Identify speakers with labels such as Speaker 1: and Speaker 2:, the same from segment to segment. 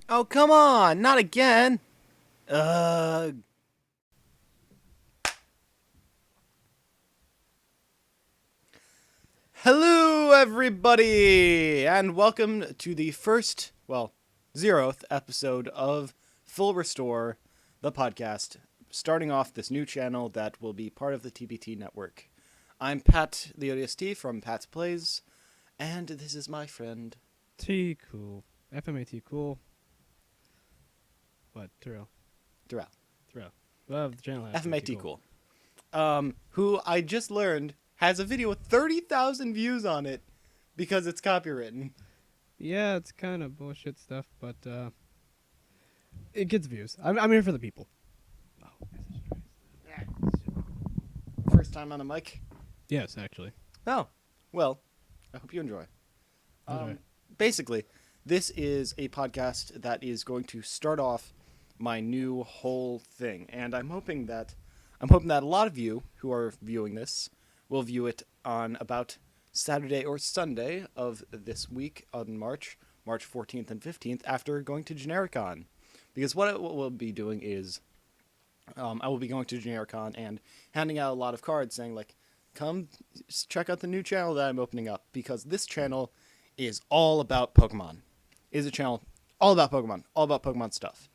Speaker 1: Oh, come on! Not again! Ugh. Hello, everybody! And welcome to the first, 0th episode of FullRestore, the podcast, starting off this new channel that will be part of the TBT network. I'm Pat, the ODST from Pat's Plays, and this is my friend...
Speaker 2: T cool. FMAT cool. What? Terrell.
Speaker 1: Terrell.
Speaker 2: Well, the channel has
Speaker 1: FMAT cool. Who I just learned has a video with 30,000 views on it because it's copywritten.
Speaker 2: Yeah, it's kind of bullshit stuff, but it gets views. I'm here for the people.
Speaker 1: First time on a mic?
Speaker 2: Yes, actually.
Speaker 1: Oh, well, I hope you enjoy.
Speaker 2: Okay.
Speaker 1: Basically, this is a podcast that is going to start off my new whole thing, and I'm hoping that a lot of you who are viewing this will view it on about Saturday or Sunday of this week on March 14th and 15th after going to GenericCon. Because what we'll be doing is I will be going to GenericCon and handing out a lot of cards saying, like, come check out the new channel that I'm opening up, because this channel is all about Pokemon. It is a channel all about Pokemon stuff.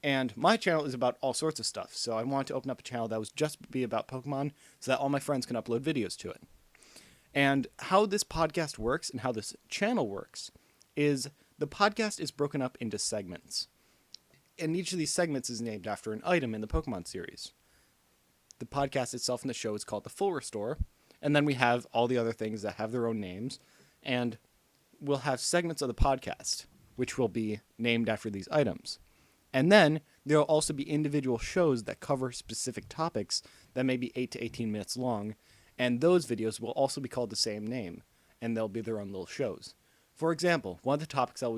Speaker 1: And my channel is about all sorts of stuff, so I wanted to open up a channel that was just be about Pokemon so that all my friends can upload videos to it. And how this podcast works and how this channel works is the podcast is broken up into segments. And each of these segments is named after an item in the Pokemon series. The podcast itself in the show is called the FullRestore, and then we have all the other things that have their own names, and we'll have segments of the podcast, which will be named after these items. And then there will also be individual shows that cover specific topics that may be 8 to 18 minutes long, and those videos will also be called the same name, and they'll be their own little shows. For example, one of the topics that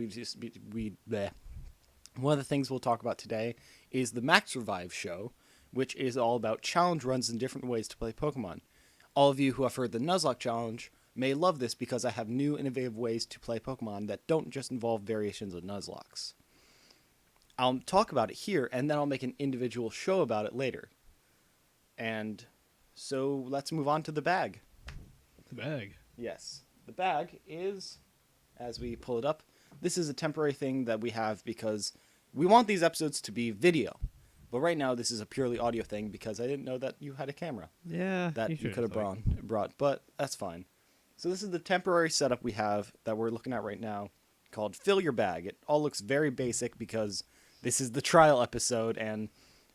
Speaker 1: one of the things we'll talk about today is the Max Revive show, which is all about challenge runs and different ways to play Pokemon. All of you who have heard the Nuzlocke challenge may love this because I have new innovative ways to play Pokemon that don't just involve variations of Nuzlocks. I'll talk about it here, and then I'll make an individual show about it later. And so let's move on to the bag.
Speaker 2: The bag.
Speaker 1: Yes. The bag is, as we pull it up, this is a temporary thing that we have because we want these episodes to be video. But right now, this is a purely audio thing because I didn't know that you had a camera.
Speaker 2: Yeah.
Speaker 1: That you could have brought, but that's fine. So this is the temporary setup we have that we're looking at right now called Fill Your Bag. It all looks very basic because this is the trial episode and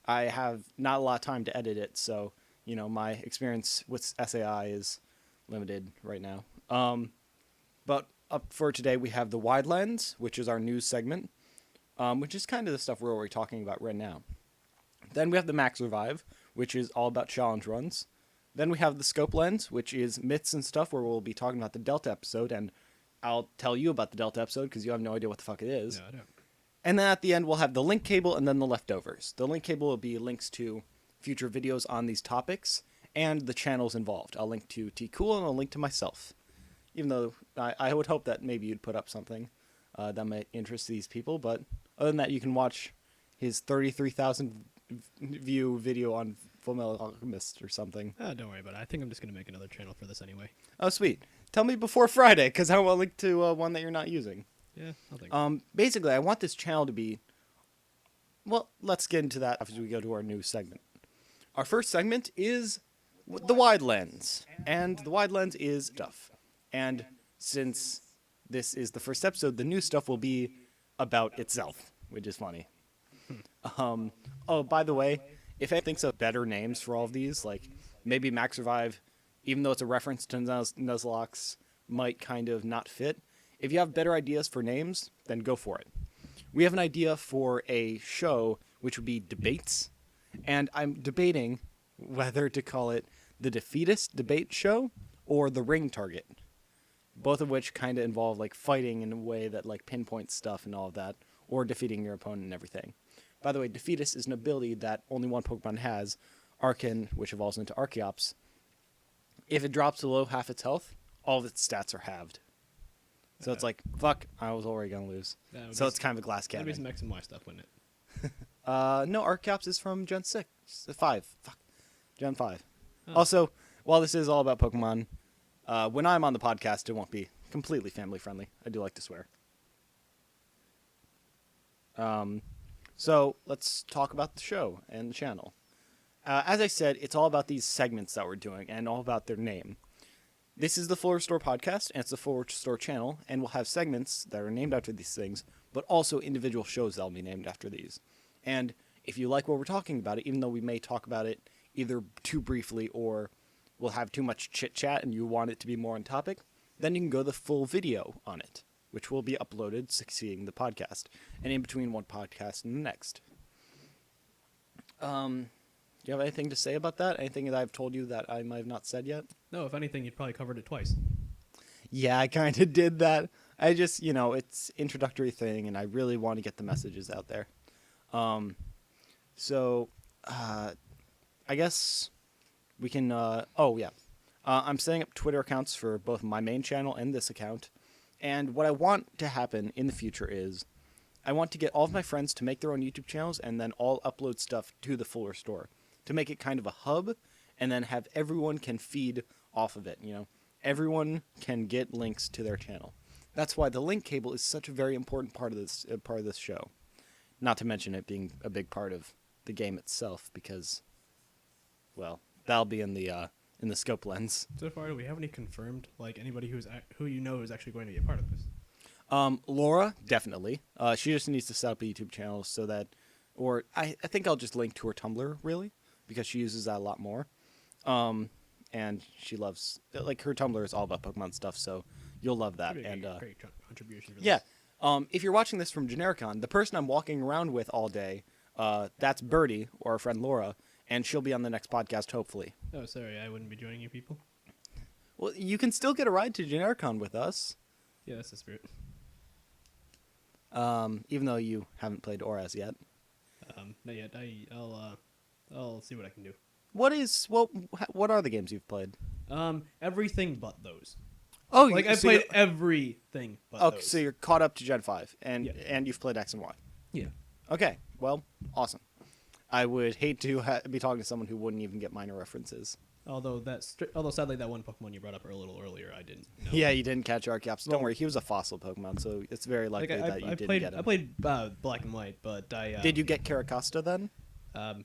Speaker 1: I have not a lot of time to edit it. So, you know, my experience with SAI is limited right now. But up for today, we have the Wide Lens, which is our news segment, which is kind of the stuff we're already talking about right now. Then we have the Max Revive, which is all about challenge runs. Then we have the Scope Lens, which is myths and stuff, where we'll be talking about the Delta episode, and I'll tell you about the Delta episode because you have no idea what the fuck it is.
Speaker 2: No, I don't.
Speaker 1: And then at the end, we'll have the link cable and then the leftovers. The link cable will be links to future videos on these topics and the channels involved. I'll link to T Cool and I'll link to myself. Even though I would hope that maybe you'd put up something that might interest these people, but other than that, you can watch his 33,000 view video on Fullmetal Alchemist or something.
Speaker 2: Don't worry about it. I think I'm just going to make another channel for this anyway.
Speaker 1: Oh, sweet. Tell me before Friday, because I want to link to one that you're not using.
Speaker 2: Yeah, I'll think.
Speaker 1: Basically, I want this channel to be... Well, let's get into that after we go to our new segment. Our first segment is the Wide Lens. And the Wide Lens is stuff. And since this is the first episode, the new stuff will be about itself, which is funny. Oh, by the way, if anyone thinks of better names for all of these, like maybe Max Revive, even though it's a reference to Nuzlocke, might kind of not fit. If you have better ideas for names, then go for it. We have an idea for a show which would be debates, and I'm debating whether to call it the Defeatist Debate Show or the Ring Target, both of which kind of involve like fighting in a way that like pinpoints stuff and all of that, or defeating your opponent and everything. By the way, Defeatist is an ability that only one Pokemon has, Arcan, which evolves into Archeops. If it drops below half its health, all of its stats are halved. So it's like, fuck, I was already going to lose. So it's kind of a glass
Speaker 2: That'd be
Speaker 1: cannon.
Speaker 2: some X and Y stuff, wouldn't it?
Speaker 1: No, Arc Caps is from Gen 6. 5. Fuck. Gen 5.
Speaker 2: Oh.
Speaker 1: Also, while this is all about Pokemon, when I'm on the podcast, it won't be completely family friendly. I do like to swear. So let's talk about the show and the channel. As I said, it's all about these segments that we're doing and all about their name. This is the FullRestore podcast, and it's the FullRestore channel, and we'll have segments that are named after these things, but also individual shows that will be named after these. And if you like what we're talking about, even though we may talk about it either too briefly or we'll have too much chit-chat and you want it to be more on topic, then you can go to the full video on it, which will be uploaded succeeding the podcast, and in between one podcast and the next. Do you have anything to say about that? Anything that I've told you that I might have not said yet?
Speaker 2: No, if anything, you'd probably covered it twice.
Speaker 1: Yeah, I kind of did that. I just, it's introductory thing, and I really want to get the messages out there. I guess we can, I'm setting up Twitter accounts for both my main channel and this account. And what I want to happen in the future is I want to get all of my friends to make their own YouTube channels and then all upload stuff to the FullRestore to make it kind of a hub, and then have everyone can feed off of it. Everyone can get links to their channel. That's why the link cable is such a very important part of this show. Not to mention it being a big part of the game itself, because, well, that'll be in the scope lens.
Speaker 2: So far, do we have any confirmed, like anybody who you know is actually going to be a part of this?
Speaker 1: Laura, definitely. She just needs to set up a YouTube channel so that, or I think I'll just link to her Tumblr, really, because she uses that a lot more. And she loves, like, her Tumblr is all about Pokemon stuff, so you'll love that.
Speaker 2: And great contribution for
Speaker 1: yeah.
Speaker 2: this.
Speaker 1: If you're watching this from Genericon, the person I'm walking around with all day, that's Birdie, or our friend Laura, and she'll be on the next podcast, hopefully.
Speaker 2: Oh, sorry, I wouldn't be joining you people.
Speaker 1: Well, you can still get a ride to Genericon with us.
Speaker 2: Yeah, that's the spirit.
Speaker 1: Even though you haven't played Auras yet.
Speaker 2: Not yet. I'll see what I can do.
Speaker 1: What are the games you've played?
Speaker 2: Everything but those.
Speaker 1: Oh,
Speaker 2: like I played everything but those.
Speaker 1: Okay, so you're caught up to Gen 5, and you've played X and Y.
Speaker 2: Yeah.
Speaker 1: Okay, well, awesome. I would hate to be talking to someone who wouldn't even get minor references.
Speaker 2: Although sadly that one Pokemon you brought up a little earlier, I didn't know.
Speaker 1: Yeah, you didn't catch Arceus. Don't worry, he was a fossil Pokemon, so it's very likely that you didn't get him.
Speaker 2: I played Black and White, but I
Speaker 1: did you get Caracosta then?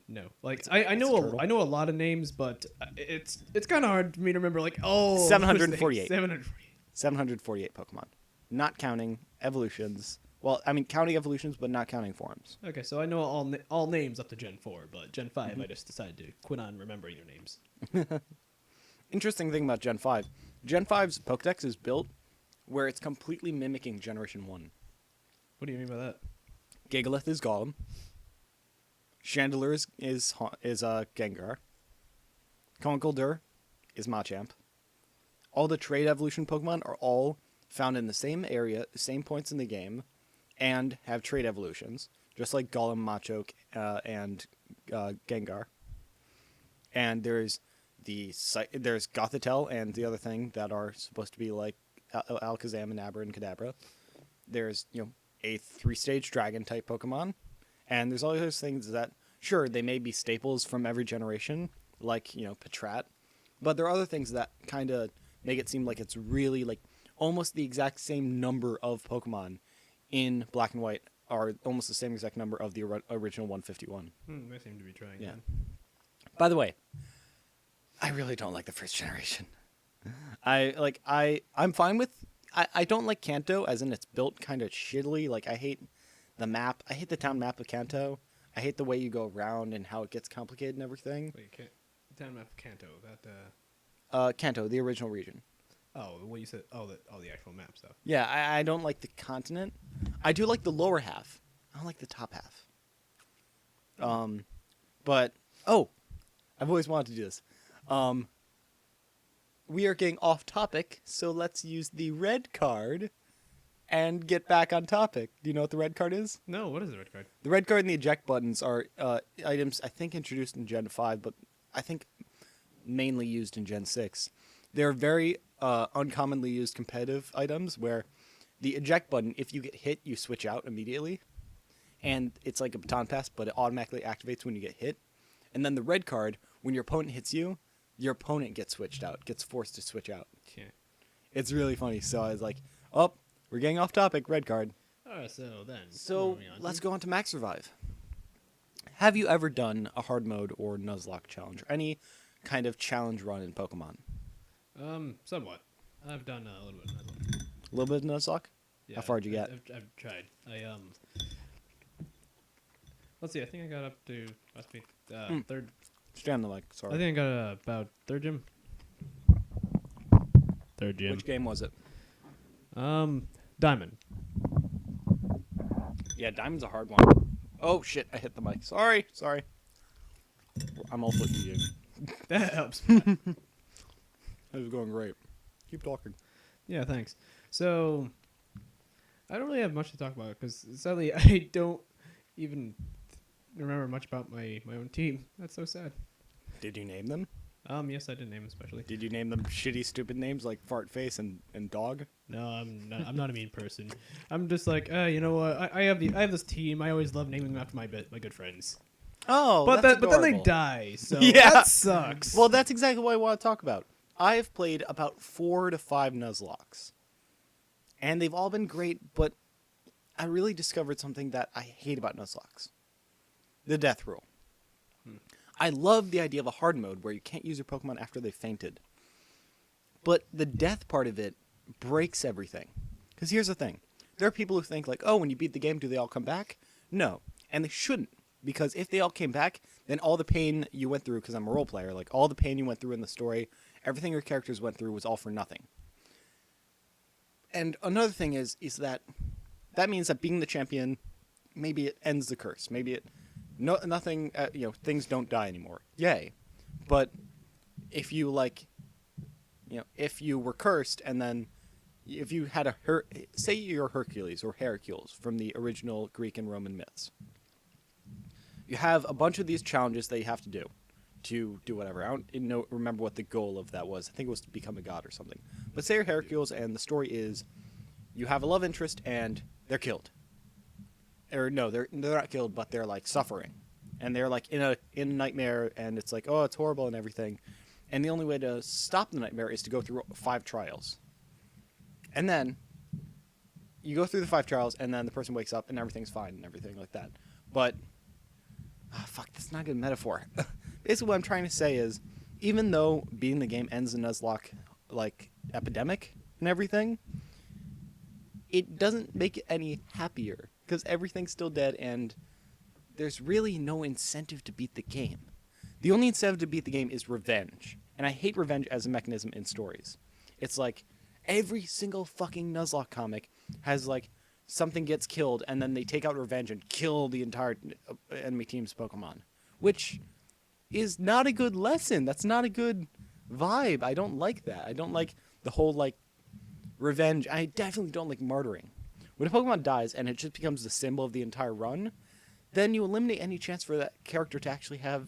Speaker 2: No. Like I know a lot of names, but it's kind of hard for me to remember. Like
Speaker 1: 748.
Speaker 2: 748
Speaker 1: Pokemon, not counting evolutions. Well, I mean counting evolutions, but not counting forms.
Speaker 2: Okay, so I know all names up to Gen 4, but Gen 5 I just decided to quit on remembering their names.
Speaker 1: Interesting thing about Gen 5. Gen 5's Pokedex is built where it's completely mimicking Generation 1.
Speaker 2: What do you mean by that?
Speaker 1: Gigalith is Golem. Chandelure is Gengar. Conkeldurr is Machamp. All the trade evolution Pokemon are all found in the same area, the same points in the game, and have trait evolutions, just like Golem, Machoke, and Gengar. And there's Gothitelle and the other thing that are supposed to be like Alakazam and Abra and Kadabra. There's a 3-stage dragon type Pokemon, and there's all those things that sure they may be staples from every generation, like Patrat, but there are other things that kind of make it seem like it's really like almost the exact same number of Pokemon in Black and White are almost the same exact number of the original 151.
Speaker 2: They seem to be trying.
Speaker 1: Yeah. By the way, I really don't like the first generation. I'm fine with. I don't like Kanto, as in it's built kind of shittily. Like I hate the map. I hate the town map of Kanto. I hate the way you go around and how it gets complicated and everything.
Speaker 2: Wait, town map of Kanto. That.
Speaker 1: Kanto, the original region.
Speaker 2: Oh, what you said? Oh, the actual map stuff.
Speaker 1: Yeah, I don't like the continent. I do like the lower half. I don't like the top half. But I've always wanted to do this. We are getting off topic, so let's use the red card and get back on topic. Do you know what the red card is?
Speaker 2: No, what is the red card?
Speaker 1: The red card and the eject buttons are items I think introduced in Gen 5, but I think mainly used in Gen 6. They're very uncommonly used competitive items where the eject button, if you get hit, you switch out immediately. And it's like a baton pass, but it automatically activates when you get hit. And then the red card, when your opponent hits you, your opponent gets switched out, gets forced to switch out.
Speaker 2: Yeah.
Speaker 1: It's really funny. So I was like, oh, we're getting off topic, red card.
Speaker 2: Alright, so then.
Speaker 1: So let's go on to Max Survive. Have you ever done a hard mode or Nuzlocke challenge? Or any kind of challenge run in Pokemon?
Speaker 2: Somewhat. I've done a little bit of Nuzlocke.
Speaker 1: A little bit of Nuzlocke?
Speaker 2: Yeah,
Speaker 1: How far did you get?
Speaker 2: I've tried. Let's see. I think I got up to third.
Speaker 1: Stay on the mic. Sorry.
Speaker 2: I think I got about third gym. Third gym.
Speaker 1: Which game was it?
Speaker 2: Diamond.
Speaker 1: Yeah, Diamond's a hard one. Oh shit! I hit the mic. Sorry. I'm also eating.
Speaker 2: That helps.
Speaker 1: This is going great. Keep talking.
Speaker 2: Yeah, thanks. So, I don't really have much to talk about because sadly I don't even remember much about my own team. That's so sad.
Speaker 1: Did you name them?
Speaker 2: Yes, I did name them especially.
Speaker 1: Did you name them shitty, stupid names like Fart Face and Dog?
Speaker 2: No, I'm not a mean person. I'm just like, you know what? I have this team. I always love naming them after my good friends.
Speaker 1: Oh,
Speaker 2: But
Speaker 1: that's
Speaker 2: but then they
Speaker 1: adorable.
Speaker 2: die. So
Speaker 1: Yeah.
Speaker 2: that sucks.
Speaker 1: Well, that's exactly what I want to talk about. I've played about 4 to 5 Nuzlocks, and they've all been great. But I really discovered something that I hate about Nuzlocks: the death rule. I love the idea of a hard mode where you can't use your Pokemon after they've fainted. But the death part of it breaks everything. Because here's the thing. There are people who think like, oh, when you beat the game, do they all come back? No. And they shouldn't. Because if they all came back, then all the pain you went through, because I'm a role player, like all the pain you went through in the story, everything your characters went through was all for nothing. And another thing is that means that being the champion, maybe it ends the curse. Maybe it... No, nothing. Things don't die anymore. Yay! But if you if you were cursed, and then if you had say you're Hercules or Hercules from the original Greek and Roman myths, you have a bunch of these challenges that you have to do whatever. I don't remember what the goal of that was. I think it was to become a god or something. But say you're Hercules, and the story is you have a love interest, and they're killed. Or no, they're not killed, but they're like suffering, and they're like in a nightmare, and it's like, oh, it's horrible and everything, and the only way to stop the nightmare is to go through 5 trials, and then you go through the 5 trials, and then the person wakes up and everything's fine and everything like that. But that's not a good metaphor. Basically, what I'm trying to say is, even though beating the game ends the Nuzlocke like epidemic and everything, it doesn't make it any happier. Because everything's still dead, and there's really no incentive to beat the game. The only incentive to beat the game is revenge. And I hate revenge as a mechanism in stories. It's like, every single fucking Nuzlocke comic has, like, something gets killed, and then they take out revenge and kill the entire enemy team's Pokemon. Which is not a good lesson. That's not a good vibe. I don't like that. I don't like the whole, like, revenge. I definitely don't like martyring. When a Pokemon dies and it just becomes the symbol of the entire run, then you eliminate any chance for that character to actually have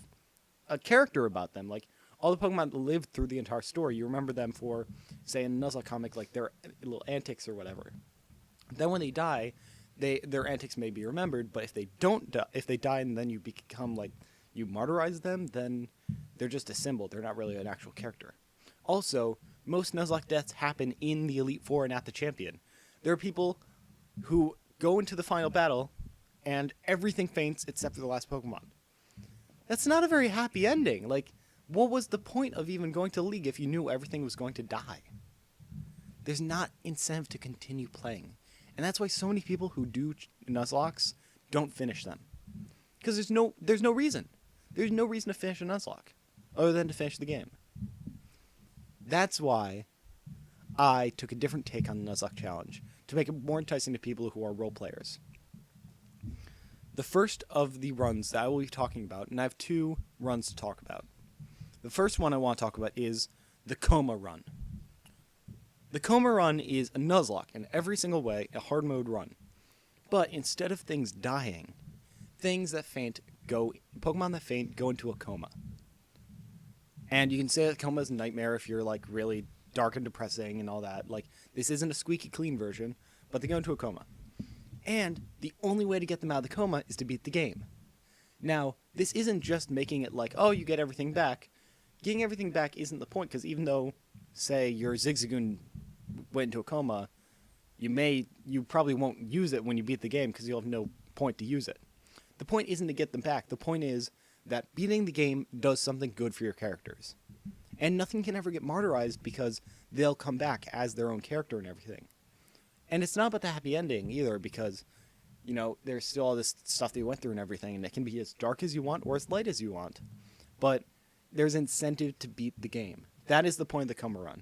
Speaker 1: a character about them. Like, all the Pokemon that lived through the entire story, you remember them for, say, in a Nuzlocke comic, like their little antics or whatever. Then when they die, their antics may be remembered, but if they don't die, if they die and then you become, like, you martyrize them, then they're just a symbol. They're not really an actual character. Also, most Nuzlocke deaths happen in the Elite Four and at the Champion. There are people who go into the final battle, and everything faints except for the last Pokemon. That's not a very happy ending. Like, what was the point of even going to League if you knew everything was going to die? There's not incentive to continue playing. And that's why so many people who do Nuzlocks don't finish them. Because there's no reason. There's no reason to finish a Nuzlocke, other than to finish the game. That's why I took a different take on the Nuzlocke Challenge, to make it more enticing to people who are role players. The first of the runs that I will be talking about, and I have 2 runs to talk about. The first one I want to talk about is the Coma-Run. The Coma-Run is a Nuzlocke in every single way, a hard mode run. But instead of things dying, things that faint Pokemon that faint go into a coma. And you can say that coma is a nightmare if you're like really dark and depressing and all that. Like, this isn't a squeaky clean version, but they go into a coma. And the only way to get them out of the coma is to beat the game. Now, this isn't just making it like, oh, you get everything back. Getting everything back isn't the point, because even though, say, your Zigzagoon went into a coma, you probably won't use it when you beat the game, because you'll have no point to use it. The point isn't to get them back. The point is that beating the game does something good for your characters. And nothing can ever get martyrized, because they'll come back as their own character and everything. And it's not about the happy ending either, because, you know, there's still all this stuff that you went through and everything, and it can be as dark as you want or as light as you want. But there's incentive to beat the game. That is the point of the Coma-Run.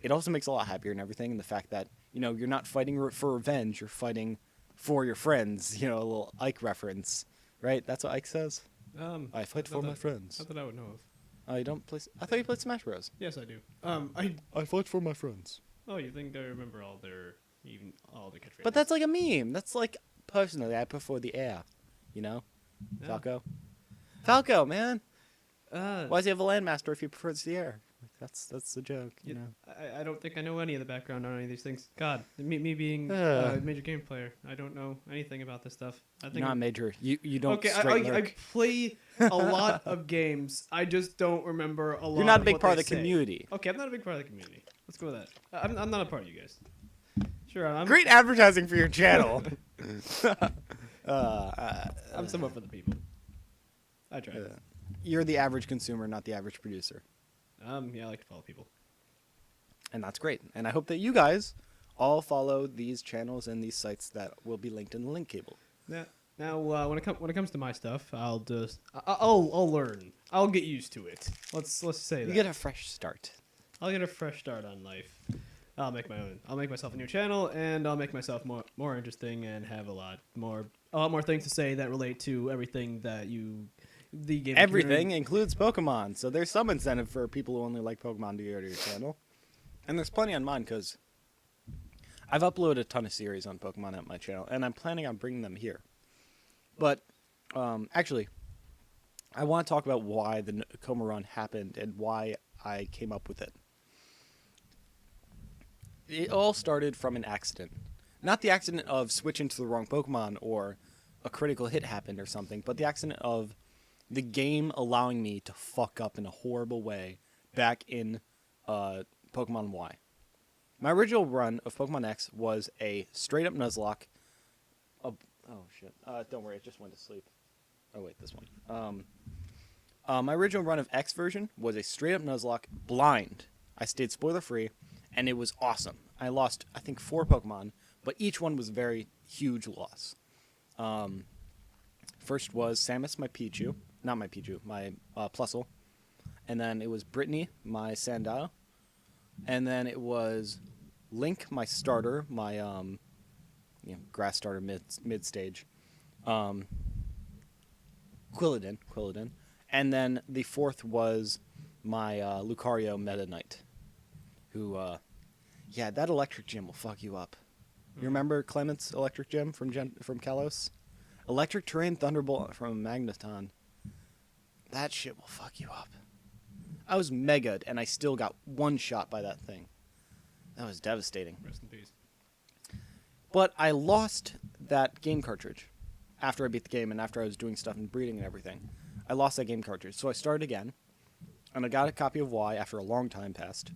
Speaker 1: It also makes a lot happier and everything, and the fact that, you know, you're not fighting for revenge, you're fighting for your friends. You know, a little Ike reference, right? That's what Ike says? I fight for my friends.
Speaker 2: Not that I would know of.
Speaker 1: I don't play... I thought you played Smash Bros.
Speaker 2: Yes, I do.
Speaker 1: I fight for my friends.
Speaker 2: Oh, you think I remember all the catchphrases?
Speaker 1: But that's like a meme. That's like, personally, I prefer the air. You know?
Speaker 2: Yeah.
Speaker 1: Falco? Falco, man!
Speaker 2: Uh,
Speaker 1: Why does he have a landmaster if he prefers the air? Like, that's the joke, you know?
Speaker 2: I don't think I know any of the background on any of these things. God, me being
Speaker 1: Uh.
Speaker 2: a major game player, I don't know anything about this stuff. I think
Speaker 1: Not major. You don't
Speaker 2: okay,
Speaker 1: straight
Speaker 2: I
Speaker 1: lurk.
Speaker 2: play a lot of games. I just don't remember a lot.
Speaker 1: You're not a
Speaker 2: of
Speaker 1: big
Speaker 2: what
Speaker 1: part of
Speaker 2: they
Speaker 1: the
Speaker 2: say.
Speaker 1: community.
Speaker 2: Okay, I'm not a big part of the community. Let's go with that. I'm not a part of you guys. Sure, I'm
Speaker 1: Great advertising for your channel.
Speaker 2: I'm somewhat for the people. I try.
Speaker 1: You're the average consumer, not the average producer.
Speaker 2: Yeah, I like to follow people.
Speaker 1: And that's great. And I hope that you guys all follow these channels and these sites that will be linked in the link cable.
Speaker 2: Yeah. Now, when it comes to my stuff, I'll learn. I'll get used to it. Let's say that.
Speaker 1: You get a fresh start.
Speaker 2: I'll get a fresh start on life. I'll make my own. I'll make myself a new channel, and I'll make myself more interesting and have a lot more things to say that relate to everything that the game.
Speaker 1: Everything includes Pokemon, so there's some incentive for people who only like Pokemon to go to your channel. And there's plenty on mine, because I've uploaded a ton of series on Pokemon at my channel, and I'm planning on bringing them here. But, actually, I want to talk about why the Coma-Run happened and why I came up with it. It all started from an accident. Not the accident of switching to the wrong Pokemon or a critical hit happened or something, but the accident of the game allowing me to fuck up in a horrible way back in Pokemon Y. My original run of Pokemon X was a straight-up Nuzlocke. Oh, shit. Don't worry, it just went to sleep. Oh, wait, this one. My original run of X version was a straight-up Nuzlocke blind. I stayed spoiler-free, and it was awesome. I lost, I think, 4 Pokemon, but each one was a very huge loss. First was Samus, my Pichu. Not my Pichu, my Plusle. And then it was Brittany, my Sandile. And then it was Link, my starter, my grass starter mid stage. Quilladin. And then the fourth was my Lucario Meta Knight, who, that electric gym will fuck you up. You remember Clement's electric gym from Kalos? Electric Terrain Thunderbolt from Magneton. That shit will fuck you up. I was mega'd, and I still got one shot by that thing. That was devastating.
Speaker 2: Rest in peace.
Speaker 1: But I lost that game cartridge after I beat the game and after I was doing stuff and breeding and everything. I lost that game cartridge. So I started again, and I got a copy of Y after a long time passed.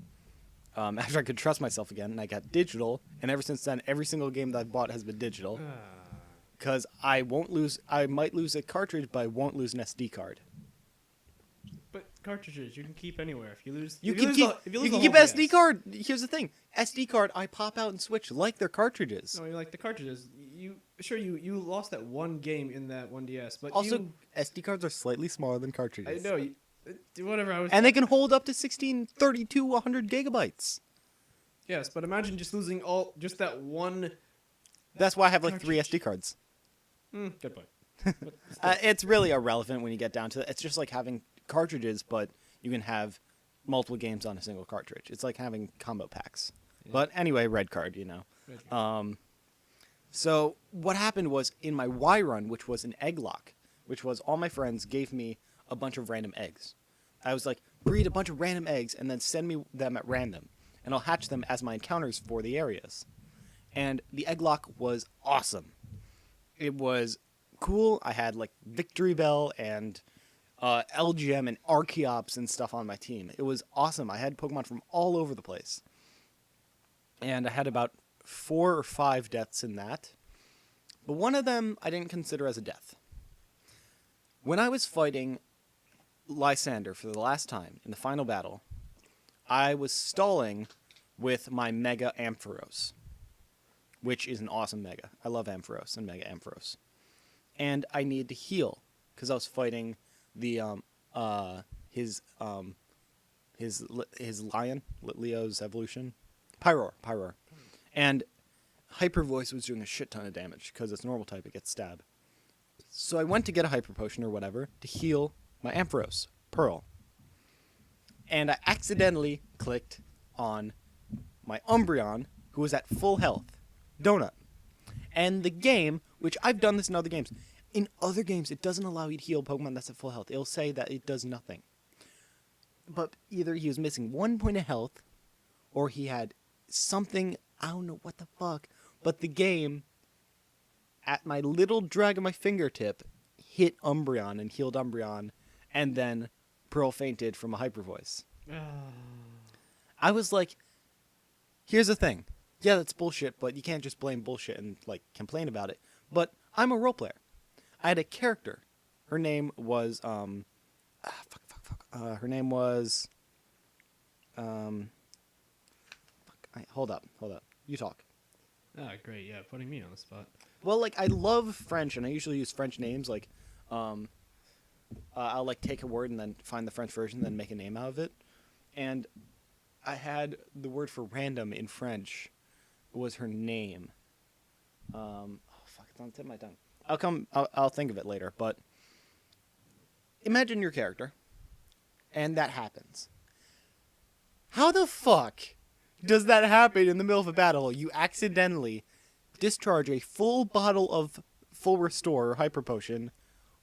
Speaker 1: After I could trust myself again, and I got digital, and ever since then, every single game that I've bought has been digital. Because I might lose a cartridge, but I won't lose an SD card.
Speaker 2: But cartridges you can keep anywhere. If you lose,
Speaker 1: You
Speaker 2: if
Speaker 1: can
Speaker 2: lose
Speaker 1: keep
Speaker 2: the, if you
Speaker 1: you
Speaker 2: lose
Speaker 1: can
Speaker 2: the
Speaker 1: keep
Speaker 2: whole
Speaker 1: SD
Speaker 2: DS.
Speaker 1: card. Here's the thing: SD card, I pop out and switch like they're cartridges.
Speaker 2: No, you like the cartridges. You lost that one game in that 1DS, but
Speaker 1: Also, SD cards are slightly smaller than
Speaker 2: I
Speaker 1: cartridges.
Speaker 2: know. Whatever I was.
Speaker 1: And they can hold up to 16, 32, 100 gigabytes.
Speaker 2: Yes, but imagine just losing just that one.
Speaker 1: That's why I have like 3
Speaker 2: Cartridge.
Speaker 1: SD cards.
Speaker 2: Good point.
Speaker 1: It's really irrelevant when you get down to it. It's just like having cartridges, but you can have multiple games on a single cartridge. It's like having combo packs.
Speaker 2: Yeah.
Speaker 1: But anyway, red card, you know.
Speaker 2: Red card.
Speaker 1: So what happened was in my Y run, which was an egg lock, which was all my friends gave me a bunch of random eggs. I was like, breed a bunch of random eggs and then send me them at random, and I'll hatch them as my encounters for the areas. And the egg lock was awesome. It was cool. I had like Victory Bell and LGM and Archeops and stuff on my team. It was awesome. I had Pokemon from all over the place. And I had about 4 or 5 deaths in that. But one of them I didn't consider as a death. When I was fighting Lysander for the last time in the final battle, I was stalling with my Mega Ampharos, which is an awesome Mega. I love Ampharos and Mega Ampharos. And I needed to heal because I was fighting the his lion, Leo's evolution, Pyroar. And Hyper Voice was doing a shit ton of damage because it's normal type, it gets stabbed. So I went to get a Hyper Potion or whatever to heal my Ampharos, Pearl. And I accidentally clicked on my Umbreon, who was at full health, Donut. And the game, which I've done this in other games, it doesn't allow you to heal Pokemon that's at full health. It'll say that it does nothing. But either he was missing 1 point of health, or he had something, I don't know what the fuck, but the game, at my little drag of my fingertip, hit Umbreon and healed Umbreon, and then Pearl fainted from a Hyper Voice. I was like, here's the thing. Yeah, that's bullshit, but you can't just blame bullshit and, like, complain about it. But I'm a role player. I had a character. Her name was, her name was, hold up. You talk.
Speaker 2: Ah, great. Yeah, putting me on the spot.
Speaker 1: Well, like, I love French, and I usually use French names. Like, I'll, like, take a word and then find the French version, then make a name out of it. And I had the word for random in French was her name. It's on the tip of my tongue. I'll think of it later, but imagine your character, and that happens. How the fuck does that happen in the middle of a battle? You accidentally discharge a full bottle of FullRestore or Hyper Potion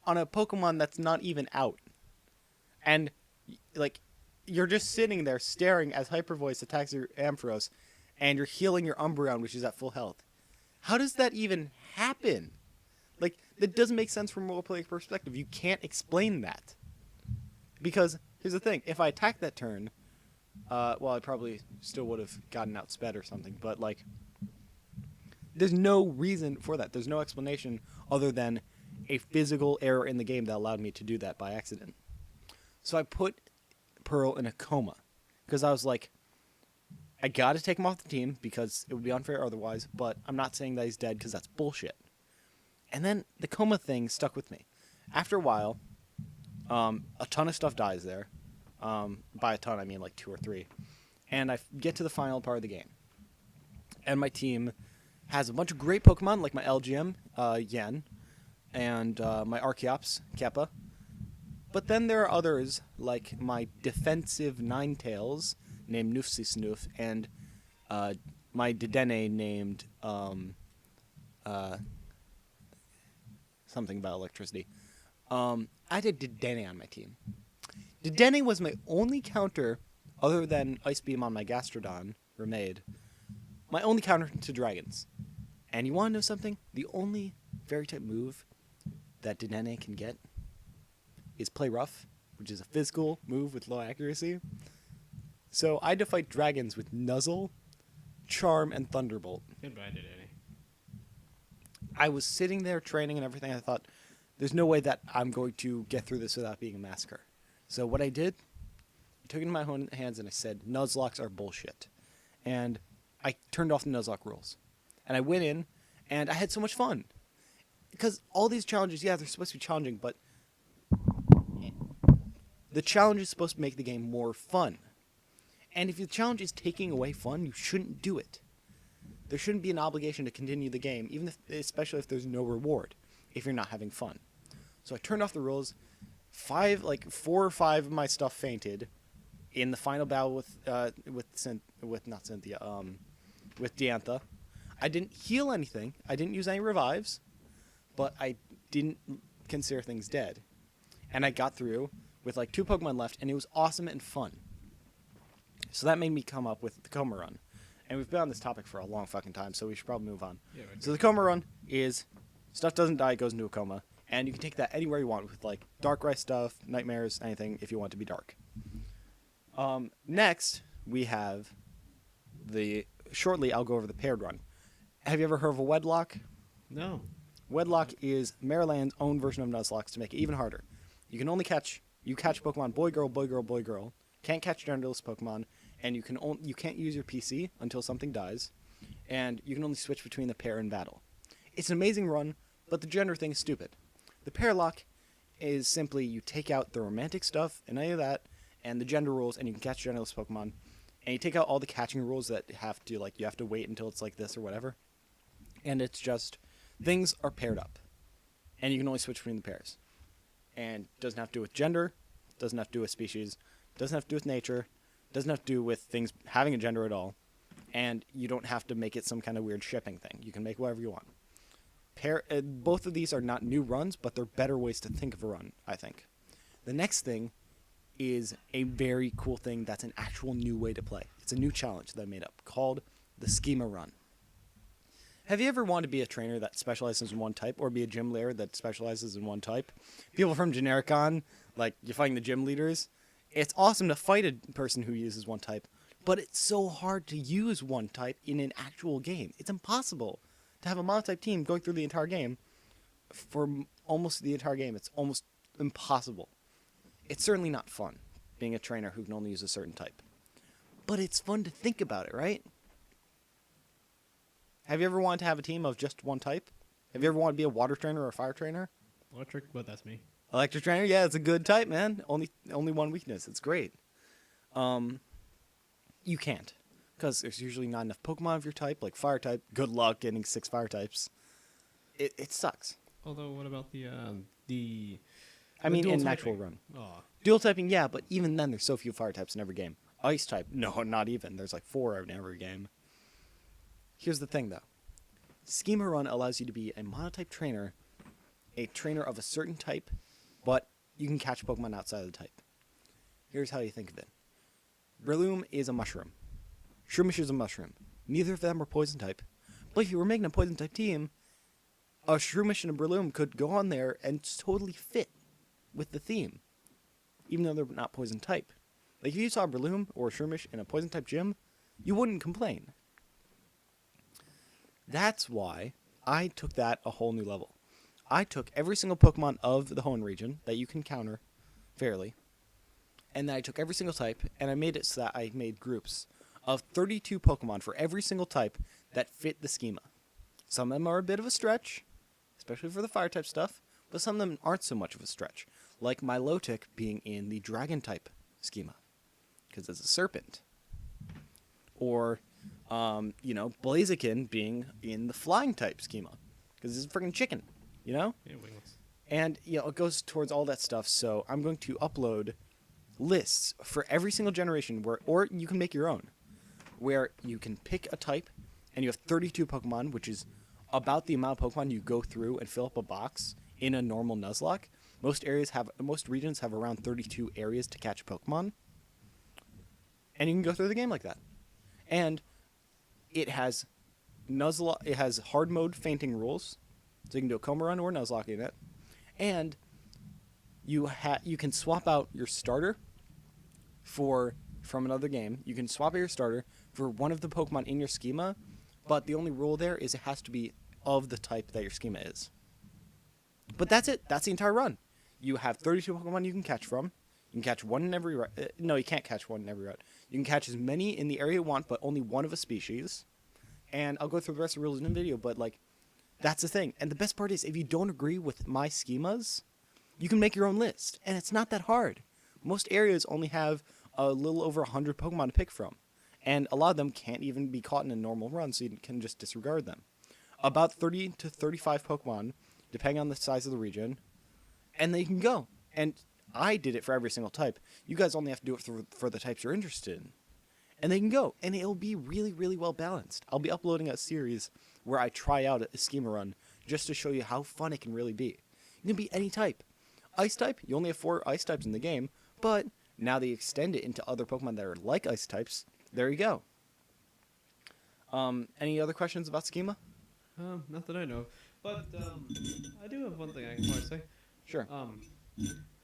Speaker 1: on a Pokemon that's not even out. And, like, you're just sitting there staring as Hyper Voice attacks your Ampharos, and you're healing your Umbreon, which is at full health. How does that even happen? Like, that doesn't make sense from a role-playing perspective. You can't explain that. Because, here's the thing. If I attacked that turn, I probably still would have gotten outsped or something. But, like, there's no reason for that. There's no explanation other than a physical error in the game that allowed me to do that by accident. So I put Pearl in a coma. Because I was like, I gotta take him off the team because it would be unfair otherwise. But I'm not saying that he's dead because that's bullshit. And then the coma thing stuck with me. After a while, a ton of stuff dies there. By a ton, I mean like 2 or 3. And I get to the final part of the game. And my team has a bunch of great Pokemon, like my LGM, Yen, and my Archeops, Keppa. But then there are others, like my defensive Ninetales, named Noofsy Snoof, and my Dedenne named something about electricity. I had a Dedenne on my team. Dedenne was my only counter, other than Ice Beam on my Gastrodon, Remade, my only counter to dragons. And you want to know something? The only Fairy-type move that Dedenne can get is Play Rough, which is a physical move with low accuracy. So I had to fight dragons with Nuzzle, Charm, and Thunderbolt.
Speaker 2: Goodbye, Dedenne.
Speaker 1: I was sitting there training and everything. I thought, there's no way that I'm going to get through this without being a massacre. So what I did, I took it in my own hands and I said, Nuzlocks are bullshit. And I turned off the Nuzlocke rules. And I went in, and I had so much fun. Because all these challenges, yeah, they're supposed to be challenging, but the challenge is supposed to make the game more fun. And if the challenge is taking away fun, you shouldn't do it. There shouldn't be an obligation to continue the game, especially if there's no reward, if you're not having fun. So I turned off the rules. 4 or 5 of my stuff fainted in the final battle with Diantha. I didn't heal anything. I didn't use any revives, but I didn't consider things dead. And I got through with like 2 Pokemon left, and it was awesome and fun. So that made me come up with the Coma-Run. And we've been on this topic for a long fucking time, so we should probably move on.
Speaker 2: Yeah, right.
Speaker 1: So the Coma-Run is stuff doesn't die, it goes into a coma. And you can take that anywhere you want with, like, dark rise stuff, nightmares, anything, if you want it to be dark. Next, we have shortly I'll go over the paired run. Have you ever heard of a wedlock?
Speaker 2: No.
Speaker 1: Wedlock is Maryland's own version of Nuzlocke to make it even harder. You can only catch Pokemon boy, girl, boy, girl, boy, girl. Can't catch genderless Pokemon, and you can't use your PC until something dies, and you can only switch between the pair in battle. It's an amazing run, but the gender thing is stupid. The pair lock is simply you take out the romantic stuff and any of that, and the gender rules, and you can catch genderless Pokemon, and you take out all the catching rules that you have to wait until it's like this or whatever, and it's just things are paired up, and you can only switch between the pairs. And it doesn't have to do with gender, doesn't have to do with species, doesn't have to do with nature, doesn't have to do with things having a gender at all, and you don't have to make it some kind of weird shipping thing. You can make whatever you want. Both of these are not new runs, but they're better ways to think of a run, I think. The next thing is a very cool thing that's an actual new way to play. It's a new challenge that I made up called the Schema Run. Have you ever wanted to be a trainer that specializes in one type, or be a gym leader that specializes in one type? People from Genericon, like you're fighting the gym leaders. It's awesome to fight a person who uses one type, but it's so hard to use one type in an actual game. It's impossible to have a monotype team going through the entire game for almost the entire game. It's almost impossible. It's certainly not fun being a trainer who can only use a certain type. But it's fun to think about it, right? Have you ever wanted to have a team of just one type? Have you ever wanted to be a water trainer or a fire trainer?
Speaker 2: Electric, but that's me.
Speaker 1: Electric trainer, yeah, it's a good type, man. Only one weakness. It's great. You can't, because there's usually not enough Pokemon of your type, like fire type. Good luck getting 6 fire types. It sucks.
Speaker 2: Although, what about the
Speaker 1: in
Speaker 2: dual
Speaker 1: actual
Speaker 2: typing?
Speaker 1: run.
Speaker 2: Oh,
Speaker 1: Dual typing, yeah, but even then there's so few fire types in every game. Ice type, no, not even. There's like 4 in every game. Here's the thing, though. Schema Run allows you to be a monotype trainer, a trainer of a certain type, but you can catch Pokemon outside of the type. Here's how you think of it. Breloom is a mushroom. Shroomish is a mushroom. Neither of them are poison type. But if you were making a poison type team, a Shroomish and a Breloom could go on there and totally fit with the theme, even though they're not poison type. Like if you saw a Breloom or a Shroomish in a poison type gym, you wouldn't complain. That's why I took that a whole new level. I took every single Pokemon of the Hoenn region that you can counter fairly, and then I took every single type, and I made it so that I made groups of 32 Pokemon for every single type that fit the schema. Some of them are a bit of a stretch, especially for the fire type stuff, but some of them aren't so much of a stretch, like Milotic being in the dragon type schema, because it's a serpent. Or Blaziken being in the flying type schema, because it's a freaking chicken,
Speaker 2: yeah, wingless.
Speaker 1: And, it goes towards all that stuff, so I'm going to upload lists for every single generation, or you can make your own, where you can pick a type, and you have 32 Pokemon, which is about the amount of Pokemon you go through and fill up a box in a normal Nuzlocke. Most regions have around 32 areas to catch Pokemon, and you can go through the game like that. And it has hard mode fainting rules, so you can do a Coma-Run or Nuzlocke in it, and you can swap out your starter from another game. You can swap out your starter for one of the Pokemon in your schema, but the only rule there is it has to be of the type that your schema is. But that's it. That's the entire run. You have 32 Pokemon you can catch from. You can catch one in every route. No, you can't catch one in every route. You can catch as many in the area you want, but only one of a species. And I'll go through the rest of the rules in the video, but, that's the thing. And the best part is, if you don't agree with my schemas, you can make your own list. And it's not that hard. Most areas only have a little over 100 Pokemon to pick from. And a lot of them can't even be caught in a normal run, so you can just disregard them. About 30 to 35 Pokemon, depending on the size of the region. And then you can go. And I did it for every single type. You guys only have to do it for the types you're interested in. And they can go. And it'll be really, really well balanced. I'll be uploading a series where I try out a Schema Run just to show you how fun it can really be. You can be any type. Ice type, you only have 4 ice types in the game, but now they extend it into other Pokemon that are like ice types. There you go. Any other questions about Schema?
Speaker 2: Not that I know of. But I do have one thing I want to say.
Speaker 1: Sure.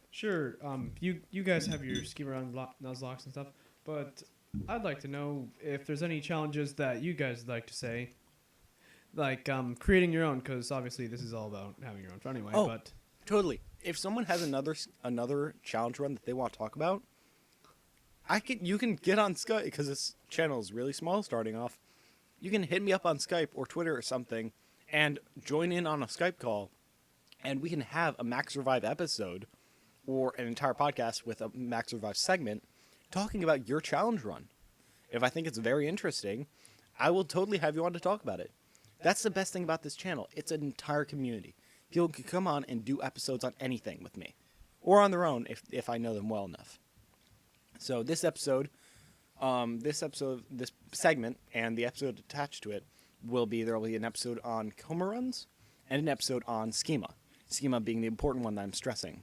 Speaker 2: Sure. You guys have your Schema Run Nuzlocke and stuff, but I'd like to know if there's any challenges that you guys would like to say, like creating your own, because obviously this is all about having your own fun anyway.
Speaker 1: Oh.
Speaker 2: But
Speaker 1: Totally. If someone has another challenge run that they want to talk about, you can get on Skype, because this channel is really small starting off. You can hit me up on Skype or Twitter or something and join in on a Skype call, and we can have a Max Revive episode or an entire podcast with a Max Revive segment talking about your challenge run. If I think it's very interesting, I will totally have you on to talk about it. That's the best thing about this channel. It's an entire community. People can come on and do episodes on anything with me, or on their own if I know them well enough. So this segment, and the episode attached to it there will be an episode on Coma-Runs and an episode on Schema. Schema being the important one that I'm stressing.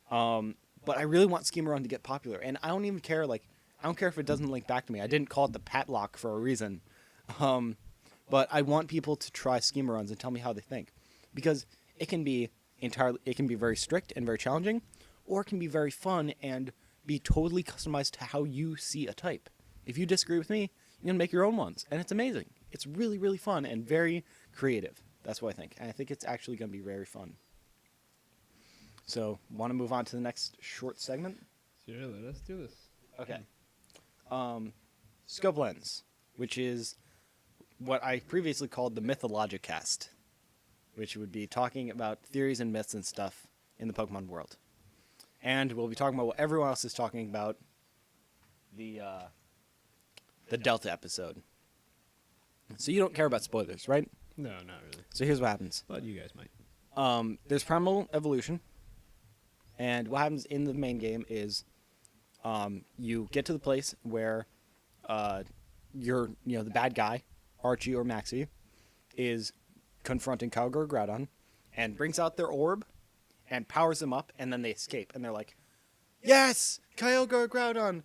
Speaker 1: But I really want Schema Run to get popular, and I don't even care. I don't care if it doesn't link back to me. I didn't call it the Patlock for a reason. But I want people to try Schema Runs and tell me how they think, because it can be very strict and very challenging, or it can be very fun and be totally customized to how you see a type. If you disagree with me, you can make your own ones, and it's amazing. It's really, really fun and very creative. That's what I think, and I think it's actually going to be very fun. So, want to move on to the next short segment?
Speaker 2: Sure, let's do this.
Speaker 1: Okay. Scope Lens, which is what I previously called the Mythologic Cast, which would be talking about theories and myths and stuff in the Pokemon world. And we'll be talking about what everyone else is talking about, the Delta episode. So you don't care about spoilers, right?
Speaker 2: No, not really.
Speaker 1: So here's what happens.
Speaker 2: But you guys might.
Speaker 1: There's Primal Evolution, and what happens in the main game is you get to the place where the bad guy, Archie or Maxie, is confronting Kyogre or Groudon, and brings out their orb and powers them up, and then they escape, and they're like, "Yes, Kyogre or Groudon,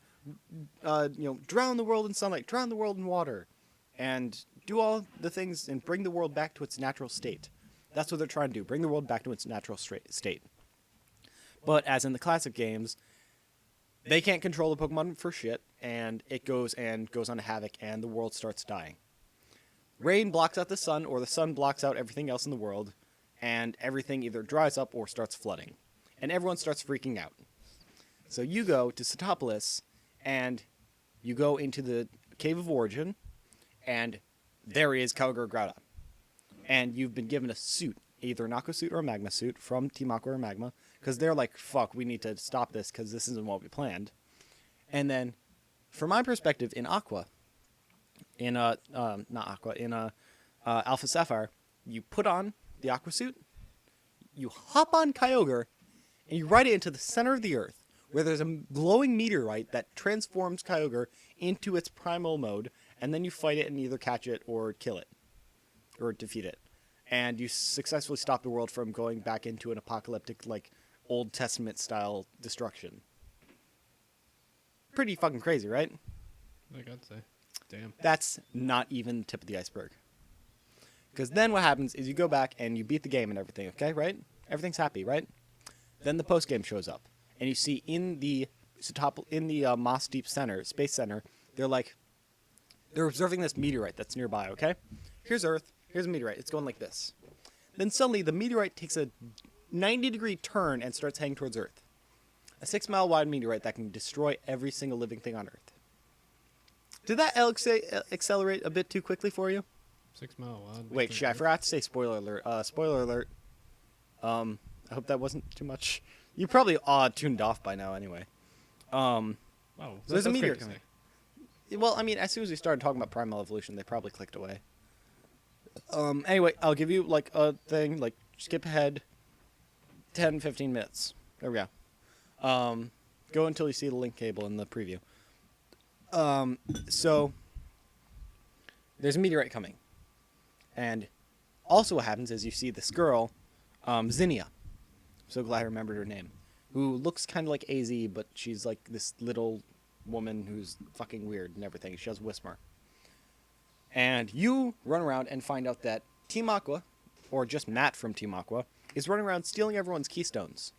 Speaker 1: drown the world in sunlight, drown the world in water, and do all the things and bring the world back to its natural state." That's what they're trying to do, bring the world back to its natural state. But as in the classic games, they can't control the Pokemon for shit, and it goes on to havoc, and the world starts dying. Rain blocks out the sun, or the sun blocks out everything else in the world, and everything either dries up or starts flooding. And everyone starts freaking out. So you go to Setopolis, and you go into the Cave of Origin, and there is Kyogre Groudon. And you've been given a suit, either an Aqua suit or a Magma suit from Team Aqua or Magma, because they're like, fuck, we need to stop this because this isn't what we planned. And then, from my perspective, in Aqua, Alpha Sapphire, you put on the Aqua suit, you hop on Kyogre, and you ride it into the center of the Earth, where there's a glowing meteorite that transforms Kyogre into its primal mode, and then you fight it and either catch it or kill it, or defeat it. And you successfully stop the world from going back into an apocalyptic, Old Testament-style destruction. Pretty fucking crazy, right?
Speaker 2: Like I'd say. Damn.
Speaker 1: That's not even the tip of the iceberg. Because then what happens is you go back and you beat the game and everything, okay, right? Everything's happy, right? Then the post-game shows up. And you see in the Moss Deep Center, Space Center, they're observing this meteorite that's nearby, okay? Here's Earth, here's a meteorite, it's going like this. Then suddenly the meteorite takes a 90-degree turn and starts heading towards Earth. A 6-mile wide meteorite that can destroy every single living thing on Earth. Did that accelerate a bit too quickly for you?
Speaker 2: 6 mile wide.
Speaker 1: Wait, shit, I forgot to say spoiler alert. Spoiler alert. I hope that wasn't too much. You probably tuned off by now anyway.
Speaker 2: Wow.
Speaker 1: So there's a meteor coming. Well, I mean, as soon as we started talking about Primal Evolution, they probably clicked away. Anyway, I'll give you, a thing, skip ahead 10, 15 minutes. There we go. Go until you see the link cable in the preview. So, there's a meteorite coming. And also what happens is you see this girl, Zinnia. I'm so glad I remembered her name. Who looks kind of like AZ, but she's like this little woman who's fucking weird and everything. She has Whisper. And you run around and find out that Team Aqua, or just Matt from Team Aqua, is running around stealing everyone's keystones.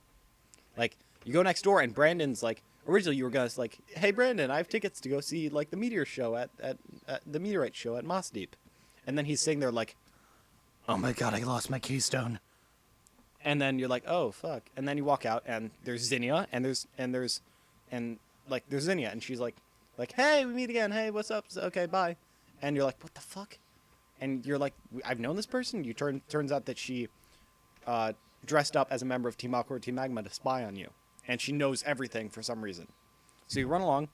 Speaker 1: Like, you go next door and Brandon's like, originally you were gonna like, hey Brandon, I have tickets to go see like the meteor show at the meteorite show at Moss Deep. And then he's sitting there like, oh my god, I lost my keystone. And then you're like, oh fuck. And then you walk out and there's Zinnia and there's Zinnia and she's like, hey, we meet again. Hey, what's up? Okay, bye. And you're like, what the fuck? And you're like, I've known this person. Turns out that she dressed up as a member of Team Aqua or Team Magma to spy on you, and she knows everything for some reason. So you run along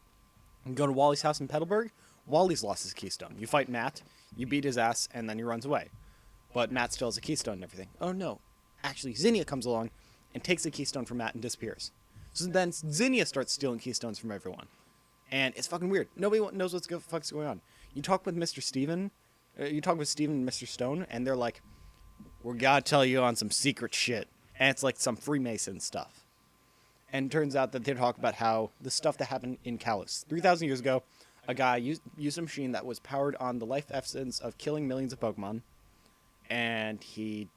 Speaker 1: and go to Wally's house in Petalburg. Wally's lost his keystone. You fight Matt, you beat his ass, and then he runs away. But Matt still has a keystone and everything. Oh no. Actually, Zinnia comes along and takes the keystone from Matt and disappears. So then Zinnia starts stealing keystones from everyone. And it's fucking weird. Nobody knows what the fuck's going on. You talk with Mr. Steven. You talk with Steven and Mr. Stone, and they're like, we're gonna tell you on some secret shit. And it's like some Freemason stuff. And it turns out that they talk about how the stuff that happened in Kalos. 3,000 years ago, a guy used a machine that was powered on the life essence of killing millions of Pokemon. And he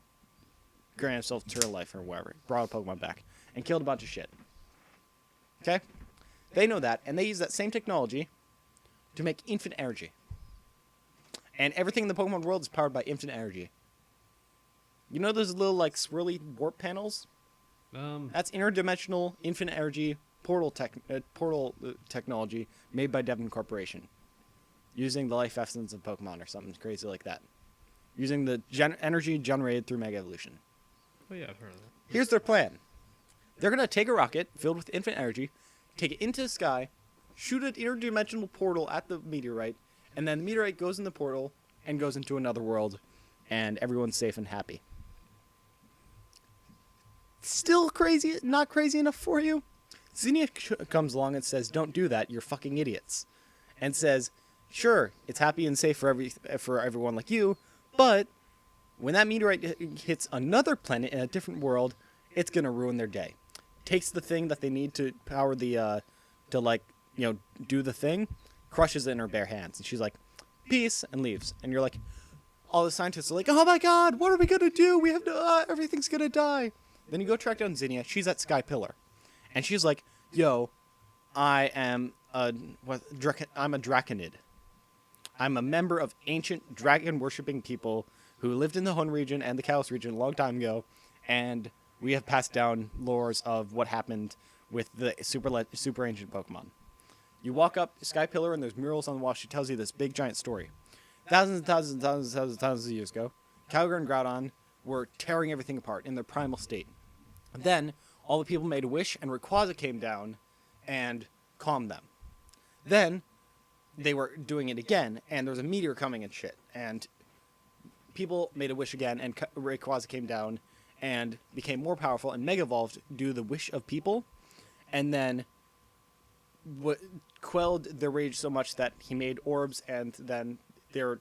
Speaker 1: granted himself eternal life or whatever. Brought a Pokemon back. And killed a bunch of shit. Okay? They know that, and they use that same technology to make infinite energy. And everything in the Pokemon world is powered by infinite energy. You know those little, like, swirly warp panels? That's interdimensional infinite energy portal technology made by Devon Corporation. Using the life essence of Pokemon or something crazy like that. Using the energy generated through Mega Evolution.
Speaker 2: Oh yeah, I've heard of that.
Speaker 1: Here's their plan. They're going to take a rocket filled with infinite energy, take it into the sky, shoot an interdimensional portal at the meteorite, and then the meteorite goes in the portal and goes into another world, and everyone's safe and happy. Still crazy, not crazy enough for you? Zinnia comes along and says, don't do that, you're fucking idiots. And says, sure, it's happy and safe for everyone like you, but when that meteorite hits another planet in a different world, it's going to ruin their day. Takes the thing that they need to power the, do the thing, crushes it in her bare hands. And she's like, peace, and leaves. And you're like, all the scientists are like, oh my god, what are we going to do? We have to, everything's going to die. Then you go track down Zinnia. She's at Sky Pillar. And she's like, yo, I'm a Draconid. I'm a member of ancient dragon-worshipping people who lived in the Hun region and the Kalos region a long time ago. And we have passed down lores of what happened with the super ancient Pokemon. You walk up Sky Pillar and there's murals on the wall. She tells you this big giant story. Thousands of years ago, Kyogre and Groudon were tearing everything apart in their primal state. Then, all the people made a wish and Rayquaza came down and calmed them. Then, they were doing it again and there was a meteor coming and shit. And people made a wish again and Rayquaza came down and became more powerful and Mega Evolved due to the wish of people. And then quelled their rage so much that he made orbs and then their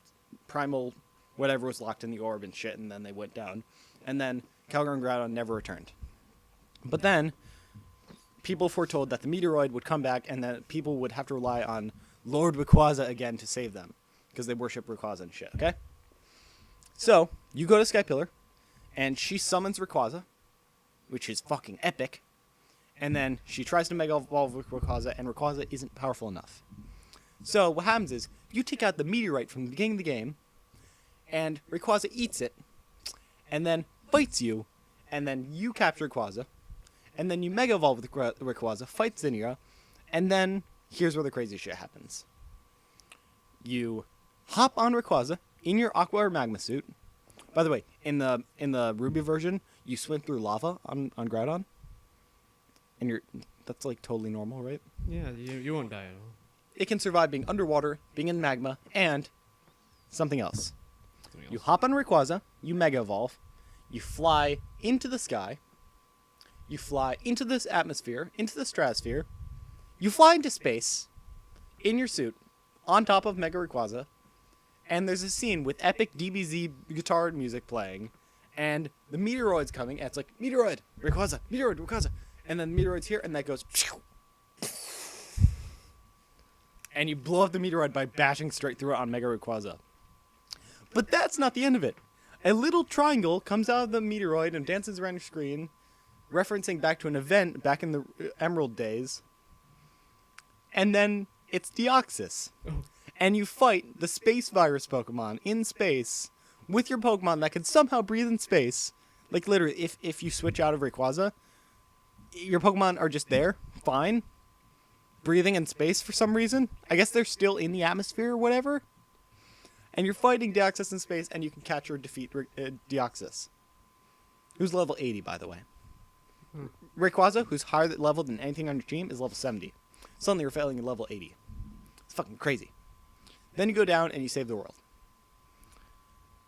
Speaker 1: primal whatever was locked in the orb and shit, and then they went down. And then Kyogre and Groudon never returned. But then people foretold that the meteoroid would come back and that people would have to rely on Lord Rayquaza again to save them because they worship Rayquaza and shit, okay? So, you go to Sky Pillar and she summons Rayquaza, which is fucking epic. And then she tries to Mega Evolve with Rayquaza, and Rayquaza isn't powerful enough. So what happens is, you take out the meteorite from the beginning of the game, and Rayquaza eats it, and then fights you, and then you capture Rayquaza, and then you Mega Evolve with Rayquaza, fight Zinnia, and then here's where the crazy shit happens. You hop on Rayquaza in your Aqua or Magma suit. By the way, in the Ruby version, you swim through lava on Groudon. And that's like totally normal, right?
Speaker 2: Yeah, you won't die at all.
Speaker 1: It can survive being underwater, being in magma, and something else. You hop on Rayquaza, you Mega Evolve, you fly into the sky, you fly into this atmosphere, into the stratosphere, you fly into space, in your suit, on top of Mega Rayquaza, and there's a scene with epic DBZ guitar music playing, and the meteoroid's coming, and it's like, Meteoroid, Rayquaza, Meteoroid, Rayquaza. And then the meteoroid's here, and that goes... And you blow up the meteoroid by bashing straight through it on Mega Rayquaza. But that's not the end of it. A little triangle comes out of the meteoroid and dances around your screen, referencing back to an event back in the Emerald days. And then it's Deoxys. And you fight the space virus Pokemon in space with your Pokemon that can somehow breathe in space. Like, literally, if you switch out of Rayquaza, your Pokemon are just there, fine, breathing in space for some reason. I guess they're still in the atmosphere or whatever. And you're fighting Deoxys in space, and you can catch or defeat Deoxys. Who's level 80, by the way. Rayquaza, who's higher leveled than anything on your team, is level 70. Suddenly you're failing at level 80. It's fucking crazy. Then you go down and you save the world.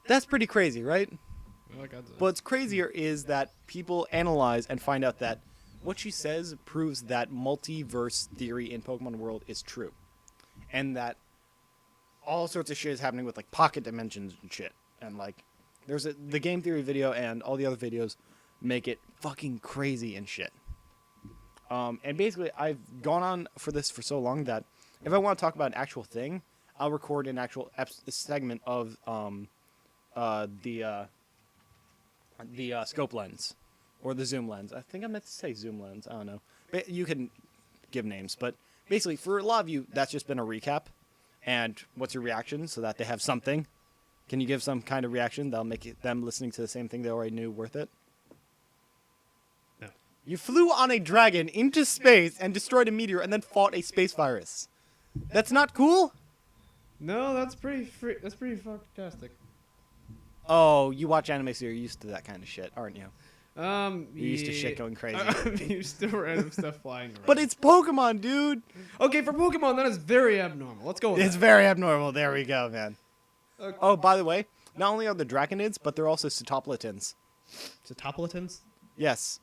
Speaker 1: That's pretty crazy, right?
Speaker 2: Oh, God.
Speaker 1: But what's crazier is that people analyze and find out that what she says proves that multiverse theory in Pokemon World is true. And that all sorts of shit is happening with, like, pocket dimensions and shit. And, like, there's the game theory video and all the other videos make it fucking crazy and shit. And basically, I've gone on for this for so long that if I want to talk about an actual thing, I'll record an actual segment of the scope lens or the zoom lens. I think I meant to say zoom lens. I don't know. But you can give names. But basically, for a lot of you, that's just been a recap. And what's your reaction so that they have something? Can you give some kind of reaction that'll make them listening to the same thing they already knew worth it?
Speaker 2: No.
Speaker 1: You flew on a dragon into space and destroyed a meteor and then fought a space virus. That's not cool?
Speaker 2: No, that's pretty fantastic.
Speaker 1: Oh, you watch anime, so you're used to that kind of shit, aren't you? You're used to
Speaker 2: yeah.
Speaker 1: shit going crazy.
Speaker 2: I'm used to random stuff flying around.
Speaker 1: But it's Pokemon, dude.
Speaker 2: Okay, for Pokemon, that is very abnormal. Let's go with
Speaker 1: It's
Speaker 2: that.
Speaker 1: very abnormal. There we go, man.
Speaker 2: Okay.
Speaker 1: Oh, by the way, not only are there Draconids, but they're also Cetopolitans.
Speaker 2: Cetopolitans?
Speaker 1: Yes.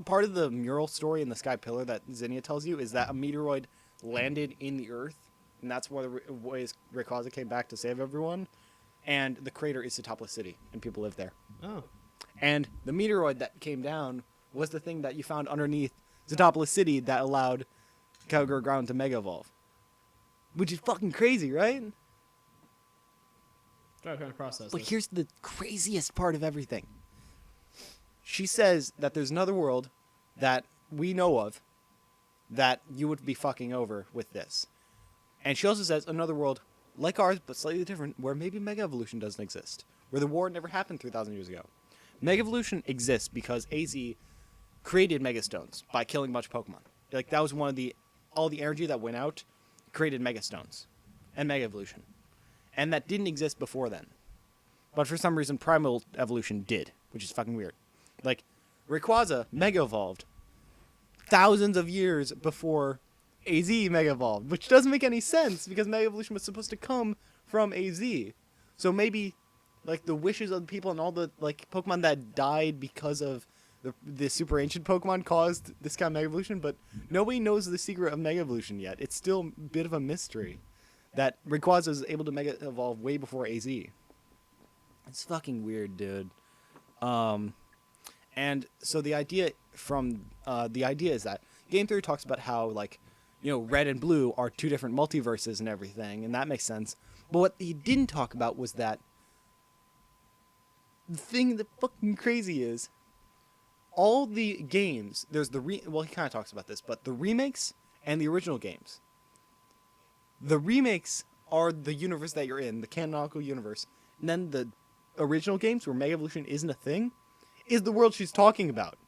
Speaker 1: Part of the mural story in the Sky Pillar that Zinnia tells you is that a meteoroid landed in the Earth, and that's one of the ways Rayquaza came back to save everyone. And the crater is Cetopolis City, and people live there.
Speaker 2: Oh.
Speaker 1: And the meteoroid that came down was the thing that you found underneath Cetopolis City that allowed Kyogre Ground to Mega Evolve. Which is fucking crazy, right?
Speaker 2: Trying to process
Speaker 1: But
Speaker 2: this.
Speaker 1: here's the craziest part of everything. She says that there's another world that we know of that you would be fucking over with this. And she also says another world like ours, but slightly different, where maybe Mega Evolution doesn't exist. Where the war never happened 3,000 years ago. Mega Evolution exists because AZ created Mega Stones by killing a bunch of Pokemon. Like, that was one of all the energy that went out created Mega Stones and Mega Evolution. And that didn't exist before then. But for some reason, Primal Evolution did, which is fucking weird. Like, Rayquaza Mega Evolved thousands of years before AZ Mega Evolved, which doesn't make any sense because Mega Evolution was supposed to come from AZ. So maybe, like, the wishes of the people and all the, like, Pokemon that died because of the super ancient Pokemon caused this kind of Mega Evolution, but nobody knows the secret of Mega Evolution yet. It's still a bit of a mystery that Rayquaza is able to Mega Evolve way before AZ. It's fucking weird, dude. And so the idea is that game theory talks about how, like, you know, red and blue are two different multiverses and everything, and that makes sense. But what he didn't talk about was that the thing that fucking crazy is all the games, there's well, he kind of talks about this, but the remakes and the original games. The remakes are the universe that you're in, the canonical universe, and then the original games where Mega Evolution isn't a thing is the world she's talking about.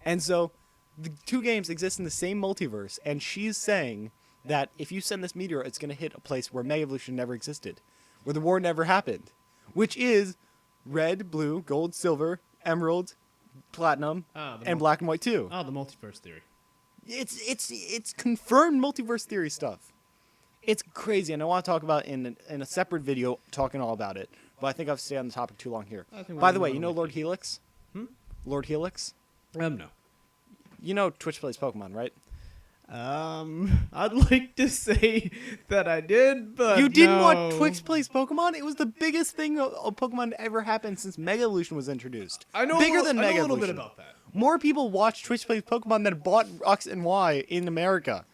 Speaker 1: And so the two games exist in the same multiverse, and she's saying that if you send this meteor, it's going to hit a place where Mega Evolution never existed, where the war never happened, which is red, blue, gold, silver, emerald, platinum, and black and white too.
Speaker 2: Oh, the multiverse theory.
Speaker 1: It's confirmed multiverse theory stuff. It's crazy, and I want to talk about in a separate video talking all about it. But I think I've stayed on the topic too long here. By the way, you know Lord Helix? Lord Helix?
Speaker 2: No.
Speaker 1: You know Twitch plays Pokemon, right?
Speaker 2: I'd like to say that I did, but
Speaker 1: you didn't
Speaker 2: no.
Speaker 1: watch Twitch plays Pokemon? It was the biggest thing of Pokemon to ever happened since Mega Evolution was introduced.
Speaker 2: I know
Speaker 1: Bigger than Mega
Speaker 2: I know a little
Speaker 1: Evolution.
Speaker 2: bit about that.
Speaker 1: More people watch Twitch plays Pokemon than bought X and Y in America.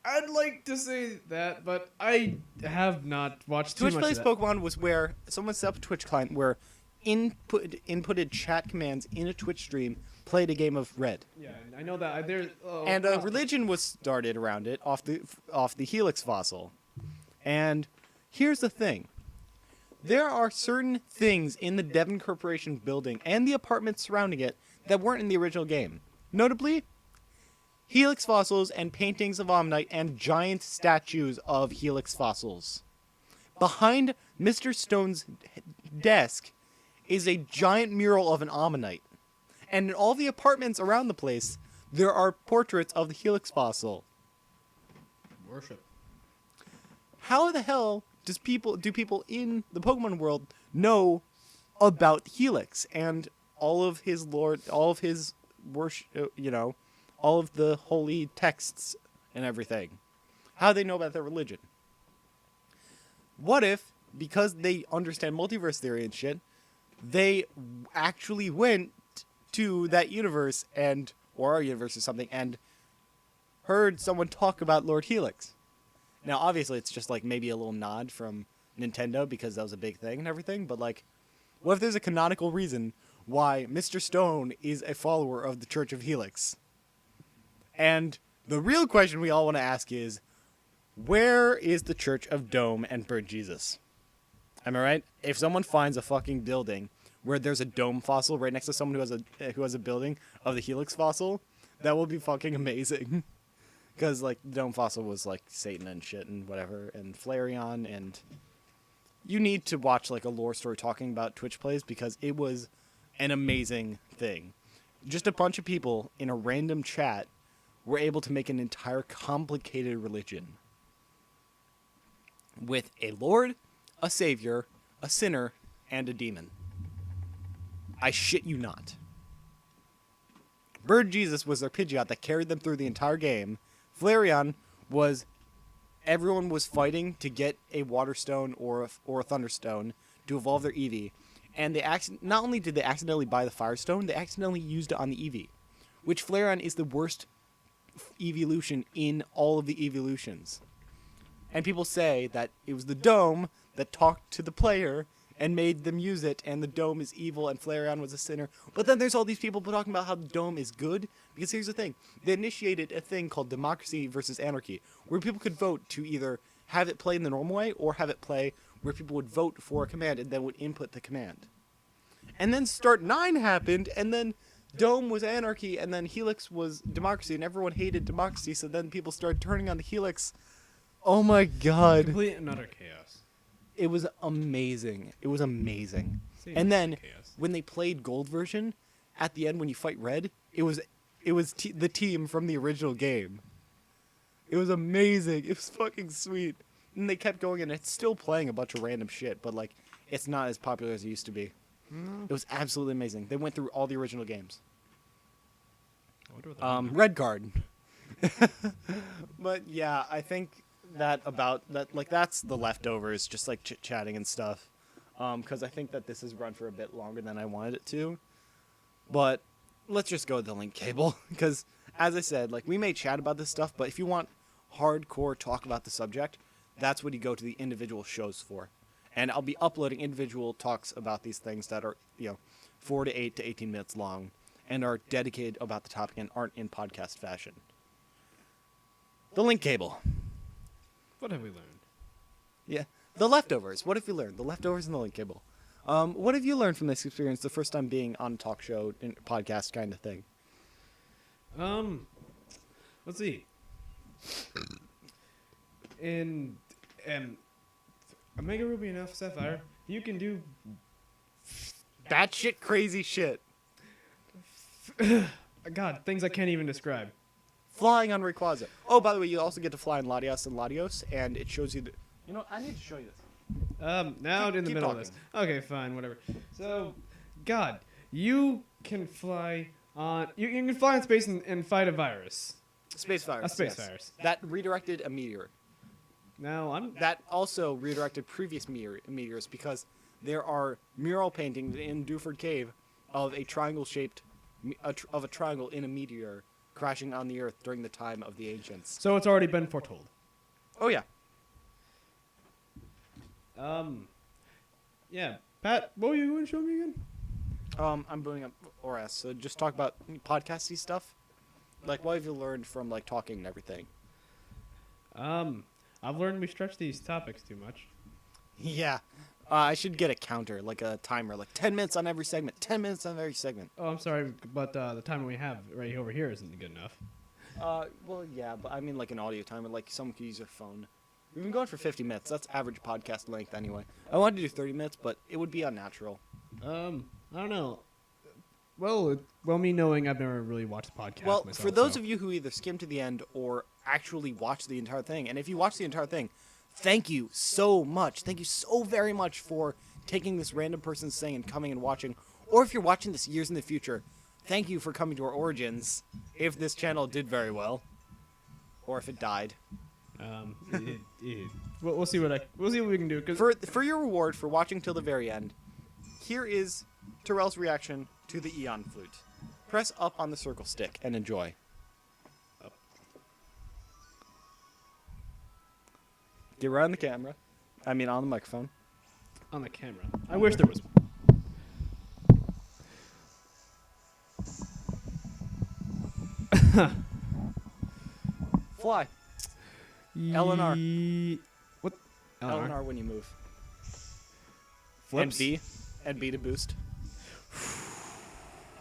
Speaker 2: I'd like to say that, but I have not watched too
Speaker 1: Twitch
Speaker 2: much
Speaker 1: Plays
Speaker 2: of that.
Speaker 1: Pokemon was where someone set up a Twitch client where inputted chat commands in a Twitch stream played a game of Red.
Speaker 2: Yeah, I know that. There's
Speaker 1: And a religion was started around it off the Helix fossil. And here's the thing. There are certain things in the Devon Corporation building and the apartments surrounding it that weren't in the original game. Notably, Helix fossils and paintings of Omnite and giant statues of Helix fossils. Behind Mr. Stone's desk is a giant mural of an Ammonite. And in all the apartments around the place, there are portraits of the Helix fossil.
Speaker 2: worship.
Speaker 1: How the hell do people in the Pokemon world know about Helix and all of his worship, all of the holy texts and everything? How do they know about their religion? What if, because they understand multiverse theory and shit, they actually went to that universe or our universe or something and heard someone talk about Lord Helix? Now, obviously, it's just like maybe a little nod from Nintendo because that was a big thing and everything, but like, what if there's a canonical reason why Mr. Stone is a follower of the Church of Helix? And the real question we all want to ask is, where is the Church of Dome and Bird Jesus? Am I right? If someone finds a fucking building where there's a dome fossil right next to someone who has a building of the Helix fossil, that will be fucking amazing. Because, like, the dome fossil was, like, Satan and shit and whatever, and Flareon, and you need to watch, like, a lore story talking about Twitch plays because it was an amazing thing. Just a bunch of people in a random chat were able to make an entire complicated religion with a lord, a savior, a sinner, and a demon. I shit you not. Bird Jesus was their Pidgeot that carried them through the entire game. Flareon was everyone was fighting to get a Water Stone or a Thunderstone to evolve their Eevee, and not only did they accidentally buy the Firestone, they accidentally used it on the Eevee, which Flareon is the worst evolution in all of the evolutions. And people say that it was the dome that talked to the player and made them use it, and the dome is evil and Flareon was a sinner. But then there's all these people talking about how the dome is good, because here's the thing. They initiated a thing called democracy versus anarchy, where people could vote to either have it play in the normal way or have it play where people would vote for a command and then would input the command. And then Start 9 happened, and then Dome was anarchy, and then Helix was democracy, and everyone hated democracy, so then people started turning on the Helix. Oh my god.
Speaker 2: Complete and utter chaos.
Speaker 1: It was amazing. It was amazing. And then when they played Gold version, at the end when you fight Red, it was the team from the original game. It was amazing. It was fucking sweet. And they kept going, and it's still playing a bunch of random shit, but like it's not as popular as it used to be. It was absolutely amazing. They went through all the original games. Red Card. But yeah, I think that's the leftovers, just like chit-chatting and stuff. Because I think that this has run for a bit longer than I wanted it to. But let's just go with the link cable. Because, as I said, like we may chat about this stuff, but if you want hardcore talk about the subject, that's what you go to the individual shows for. And I'll be uploading individual talks about these things that are, 4 to 8 to 18 minutes long and are dedicated about the topic and aren't in podcast fashion. The link cable.
Speaker 2: What have we learned?
Speaker 1: Yeah. The leftovers. What have you learned? The leftovers and the link cable. What have you learned from this experience, the first time being on a talk show, podcast kind of thing?
Speaker 2: Let's see. In Omega Ruby and Alpha Sapphire, you can do
Speaker 1: batshit crazy shit.
Speaker 2: God, things I can't even describe.
Speaker 1: Flying on Rayquaza. Oh, by the way, you also get to fly in Latios and Latios, and it shows you the... I need to show you this.
Speaker 2: Now in the
Speaker 1: keep
Speaker 2: middle of this. Okay, fine, whatever. So, God, you can fly on... You can fly in space and fight a virus.
Speaker 1: Space virus.
Speaker 2: A space virus.
Speaker 1: That redirected a meteor.
Speaker 2: Now,
Speaker 1: That also redirected previous meteors, because there are mural paintings in Duford Cave of a triangle-shaped... of a triangle in a meteor crashing on the earth during the time of the ancients.
Speaker 2: So it's already been foretold.
Speaker 1: Oh yeah.
Speaker 2: Yeah. Pat, what were you going to show me again?
Speaker 1: I'm bringing up ORS, so just talk about podcasty stuff. Like, what have you learned from, like, talking and everything?
Speaker 2: I've learned we stretch these topics too much.
Speaker 1: Yeah. I should get a counter, like a timer, like 10 minutes on every segment, 10 minutes on every segment.
Speaker 2: Oh, I'm sorry, but the timer we have right over here isn't good enough.
Speaker 1: Well, yeah, but I mean, like, an audio timer, like, someone could use their phone. We've been going for 50 minutes. That's average podcast length anyway. I wanted to do 30 minutes, but it would be unnatural.
Speaker 2: I don't know. Well, me knowing I've never really watched the podcast
Speaker 1: Well,
Speaker 2: myself,
Speaker 1: for those
Speaker 2: so.
Speaker 1: of you who either skim to the end or actually watch the entire thing, and if you watch the entire thing, thank you so much. Thank you so very much for taking this random person's thing and coming and watching. Or if you're watching this years in the future, thank you for coming to our origins. If this channel did very well, or if it died.
Speaker 2: We'll see what we can do. 'Cause
Speaker 1: For your reward for watching till the very end, here is Terrell's reaction to the Eon flute. Press up on the circle stick and enjoy.
Speaker 2: Up.
Speaker 1: Get right on the camera. I mean, on the microphone.
Speaker 2: on the camera. I wish there was.
Speaker 1: Fly. L&R.
Speaker 2: What?
Speaker 1: L&R when you move.
Speaker 2: Flips.
Speaker 1: And B to boost.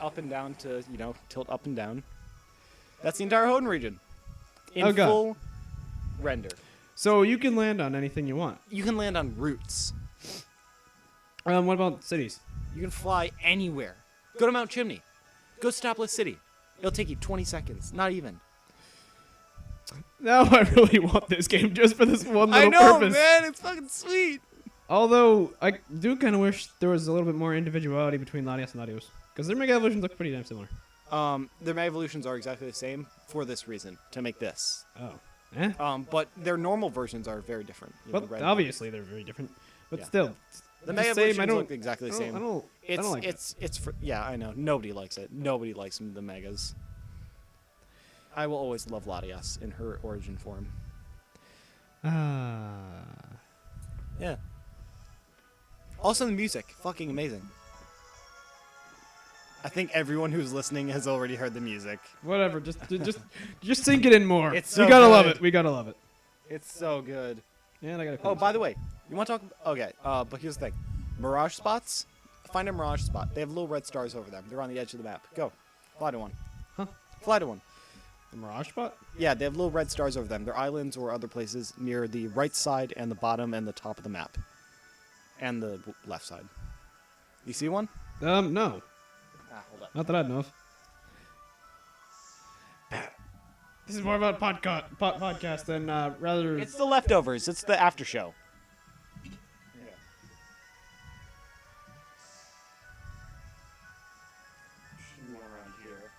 Speaker 1: Up and down to, tilt up and down. That's the entire Hoenn region. In
Speaker 2: God.
Speaker 1: full render.
Speaker 2: So you can land on anything you want.
Speaker 1: You can land on routes.
Speaker 2: What about cities?
Speaker 1: You can fly anywhere. Go to Mount Chimney. Go to Stopless City. It'll take you 20 seconds. Not even.
Speaker 2: Now I really want this game just for this one little
Speaker 1: I know,
Speaker 2: purpose.
Speaker 1: man. It's fucking sweet.
Speaker 2: Although, I do kind of wish there was a little bit more individuality between Latios and Latios. Because their Mega Evolutions look pretty damn similar.
Speaker 1: Their Mega Evolutions are exactly the same for this reason, to make this.
Speaker 2: Oh. Eh?
Speaker 1: But their normal versions are very different.
Speaker 2: Well, obviously they're very different. But
Speaker 1: Yeah.
Speaker 2: still.
Speaker 1: The
Speaker 2: the
Speaker 1: Mega
Speaker 2: same,
Speaker 1: Evolutions look exactly the same.
Speaker 2: I don't like
Speaker 1: It's for, yeah, I know. Nobody likes it. Nobody likes the Megas. I will always love Latias in her origin form. Yeah. Also, the music, fucking amazing. I think everyone who's listening has already heard the music.
Speaker 2: Whatever, just sink it in more.
Speaker 1: It's so
Speaker 2: we gotta love
Speaker 1: good.
Speaker 2: it. We gotta love it.
Speaker 1: It's so good.
Speaker 2: And I gotta.
Speaker 1: Oh, by the way, you want to talk? Okay, but here's the thing: mirage spots. Find a mirage spot. They have little red stars over them. They're on the edge of the map. Go, fly to one.
Speaker 2: Huh?
Speaker 1: Fly to one.
Speaker 2: The Mirage spot?
Speaker 1: Yeah, they have little red stars over them. They're islands or other places near the right side and the bottom and the top of the map, and the left side. You see one?
Speaker 2: No.
Speaker 1: Hold up.
Speaker 2: Not that I know of. This is more about podcast than rather.
Speaker 1: It's the leftovers. It's the after show. Around here.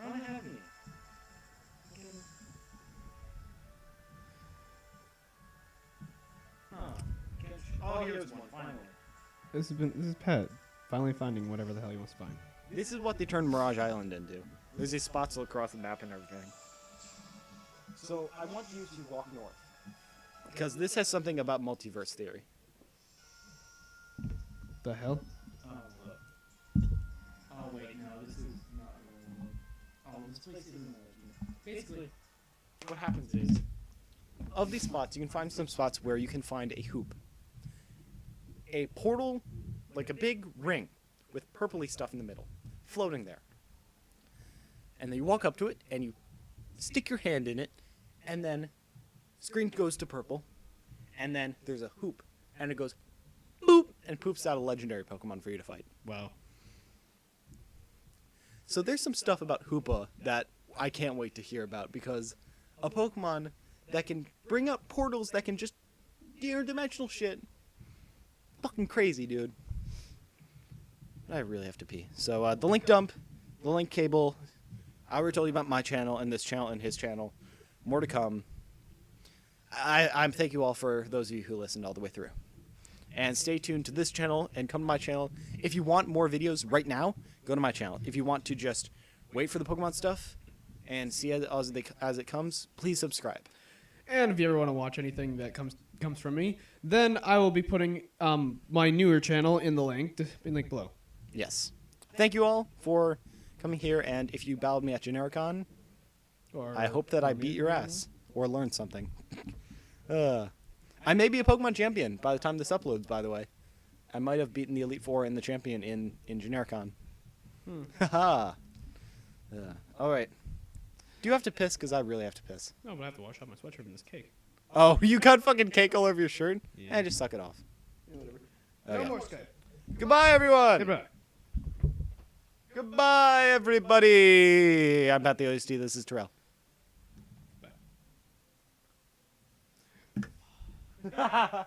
Speaker 1: I don't have any. Oh, here's one. Finally.
Speaker 2: This is Pat finally finding whatever the hell he wants to find.
Speaker 1: This is what they turned Mirage Island into. There's these spots all across the map and everything. So I want you to walk north. Because this has something about multiverse theory.
Speaker 2: The hell?
Speaker 1: Oh, look. Oh, wait, no, this is not really. Oh, this place isn't basically, what happens is, of these spots, you can find some spots where you can find a hoop. A portal, like a big ring, with purpley stuff in the middle, floating there. And then you walk up to it, and you stick your hand in it, and then screen goes to purple, and then there's a hoop, and it goes boop, and poops out a legendary Pokemon for you to fight.
Speaker 2: Wow.
Speaker 1: So there's some stuff about Hoopa that I can't wait to hear about, because a Pokemon that can bring up portals that can just interdimensional shit. Fucking crazy, dude. I really have to pee. So the link dump, the link cable, I already told you about my channel and this channel and his channel. More to come. I thank you all for those of you who listened all the way through. And stay tuned to this channel and come to my channel. If you want more videos right now, go to my channel. If you want to just wait for the Pokemon stuff and see as it comes, please subscribe.
Speaker 2: And if you ever want to watch anything that comes from me, then I will be putting my newer channel in the link below.
Speaker 1: Yes. Thank you all for coming here, and if you battled me at Genericon, I hope that I beat your ass or learned something. I may be a Pokemon champion by the time this uploads, by the way. I might have beaten the Elite Four and the champion in Genericon. Haha. All right. Do you have to piss? Because I really have to piss.
Speaker 2: No, but I have to wash out my sweatshirt in this cake.
Speaker 1: Oh, you got fucking cake all over your shirt?
Speaker 2: Yeah.
Speaker 1: Just suck it off.
Speaker 2: Yeah, whatever.
Speaker 1: Okay.
Speaker 2: No more Skype.
Speaker 1: Goodbye, everyone.
Speaker 2: Goodbye.
Speaker 1: Goodbye, everybody. I'm Pat the OSD. This is Terrell.
Speaker 2: Bye.